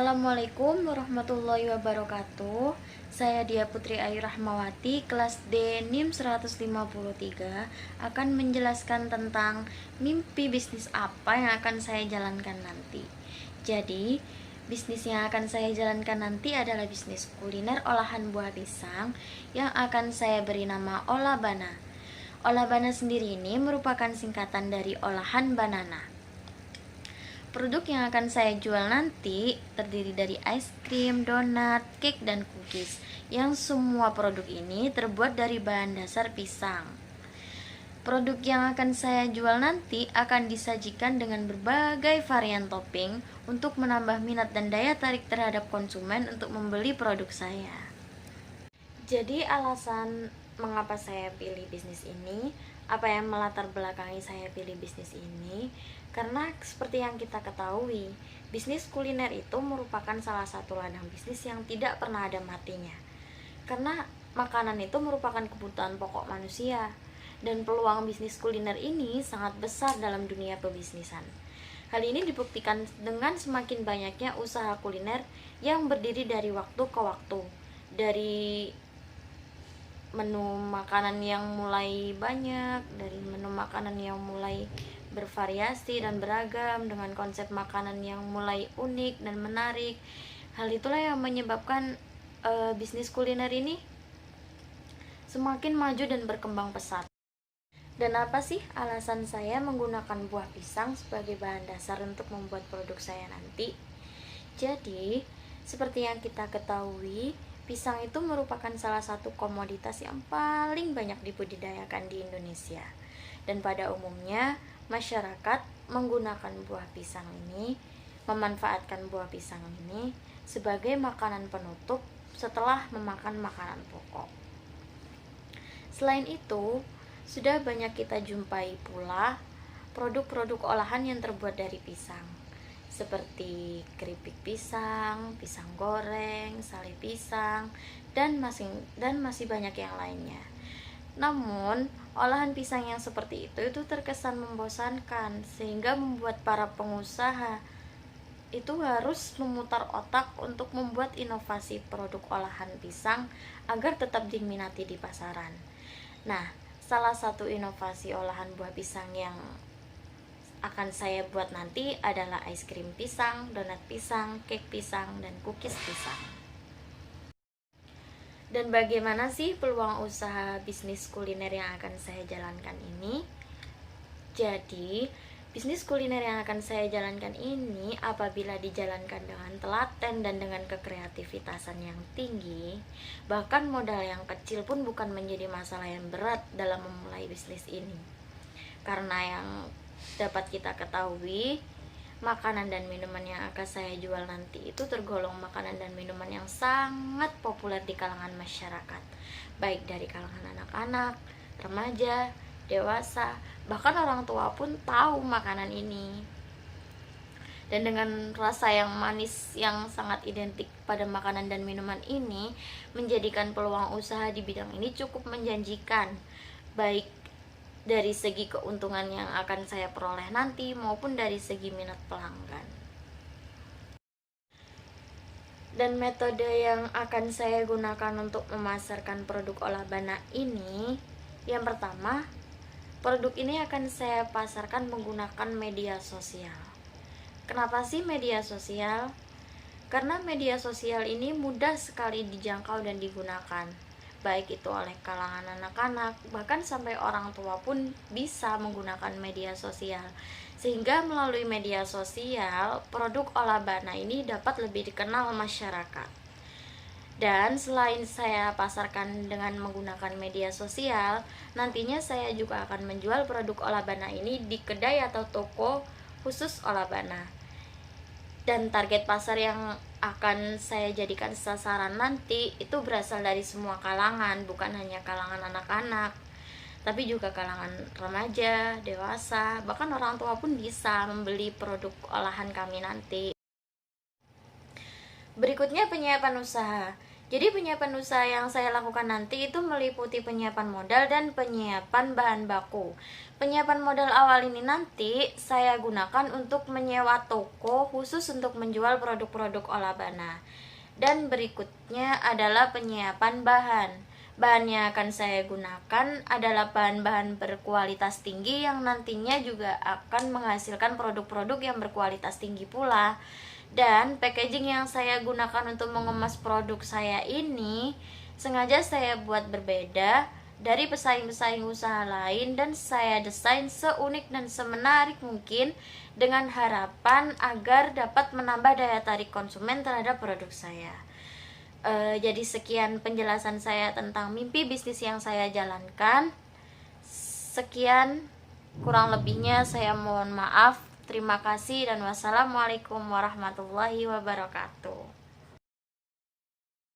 Assalamualaikum warahmatullahi wabarakatuh. Saya Dia Putri Ayu Rahmawati, kelas D NIM 153, akan menjelaskan tentang mimpi bisnis apa yang akan saya jalankan nanti. Jadi, bisnis yang akan saya jalankan nanti adalah bisnis kuliner olahan buah pisang yang akan saya beri nama Olabana. Olabana sendiri ini merupakan singkatan dari olahan banana. Produk yang akan saya jual nanti terdiri dari es krim, donat, cake, dan cookies, yang semua produk ini terbuat dari bahan dasar pisang. Produk yang akan saya jual nanti akan disajikan dengan berbagai varian topping untuk menambah minat dan daya tarik terhadap konsumen untuk membeli produk saya. Jadi alasan mengapa saya pilih bisnis ini, apa yang melatar belakangi saya pilih bisnis ini, karena seperti yang kita ketahui, bisnis kuliner itu merupakan salah satu ladang bisnis yang tidak pernah ada matinya. Karena makanan itu merupakan kebutuhan pokok manusia, dan peluang bisnis kuliner ini sangat besar dalam dunia pebisnisan. Hal ini dibuktikan dengan semakin banyaknya usaha kuliner yang berdiri dari waktu ke waktu, dari menu makanan yang mulai banyak, dari menu makanan yang mulai bervariasi dan beragam dengan konsep makanan yang mulai unik dan menarik. Hal itulah yang menyebabkan bisnis kuliner ini semakin maju dan berkembang pesat. Dan apa sih alasan saya menggunakan buah pisang sebagai bahan dasar untuk membuat produk saya nanti? Jadi, seperti yang kita ketahui, pisang itu merupakan salah satu komoditas yang paling banyak dibudidayakan di Indonesia. Dan pada umumnya, masyarakat menggunakan buah pisang ini, memanfaatkan buah pisang ini sebagai makanan penutup setelah memakan makanan pokok. Selain itu, sudah banyak kita jumpai pula produk-produk olahan yang terbuat dari pisang, seperti keripik pisang, pisang goreng, sale pisang, dan masih banyak yang lainnya. Namun, olahan pisang yang seperti itu terkesan membosankan, sehingga membuat para pengusaha itu harus memutar otak untuk membuat inovasi produk olahan pisang agar tetap diminati di pasaran. Nah, salah satu inovasi olahan buah pisang yang akan saya buat nanti adalah es krim pisang, donat pisang, cake pisang, dan cookies pisang. Dan bagaimana sih peluang usaha bisnis kuliner yang akan saya jalankan ini? Jadi, bisnis kuliner yang akan saya jalankan ini apabila dijalankan dengan telaten dan dengan kekreativitasan yang tinggi, bahkan modal yang kecil pun bukan menjadi masalah yang berat dalam memulai bisnis ini. Karena yang dapat kita ketahui, makanan dan minuman yang akan saya jual nanti itu tergolong makanan dan minuman yang sangat populer di kalangan masyarakat, baik dari kalangan anak-anak, remaja, dewasa, bahkan orang tua pun tahu makanan ini. Dan dengan rasa yang manis yang sangat identik pada makanan dan minuman ini, menjadikan peluang usaha di bidang ini cukup menjanjikan, baik dari segi keuntungan yang akan saya peroleh nanti maupun dari segi minat pelanggan. Dan metode yang akan saya gunakan untuk memasarkan produk Olabana ini, yang pertama, produk ini akan saya pasarkan menggunakan media sosial. Kenapa sih media sosial? Karena media sosial ini mudah sekali dijangkau dan digunakan, baik itu oleh kalangan anak-anak, bahkan sampai orang tua pun bisa menggunakan media sosial. Sehingga melalui media sosial, produk Olabana ini dapat lebih dikenal masyarakat. Dan selain saya pasarkan dengan menggunakan media sosial, nantinya saya juga akan menjual produk Olabana ini di kedai atau toko khusus Olabana. Dan target pasar yang akan saya jadikan sasaran nanti itu berasal dari semua kalangan, bukan hanya kalangan anak-anak, tapi juga kalangan remaja, dewasa, bahkan orang tua pun bisa membeli produk olahan kami nanti. Berikutnya, penyiapan usaha. Jadi penyiapan usaha yang saya lakukan nanti itu meliputi penyiapan modal dan penyiapan bahan baku. Penyiapan modal awal ini nanti saya gunakan untuk menyewa toko khusus untuk menjual produk-produk olahbana. Dan berikutnya adalah penyiapan bahan. Bahan yang akan saya gunakan adalah bahan-bahan berkualitas tinggi yang nantinya juga akan menghasilkan produk-produk yang berkualitas tinggi pula. Dan packaging yang saya gunakan untuk mengemas produk saya ini sengaja saya buat berbeda dari pesaing-pesaing usaha lain, dan saya desain seunik dan semenarik mungkin dengan harapan agar dapat menambah daya tarik konsumen terhadap produk saya. Jadi sekian penjelasan saya tentang mimpi bisnis yang saya jalankan. Sekian, kurang lebihnya saya mohon maaf. Terima kasih dan wassalamualaikum warahmatullahi wabarakatuh.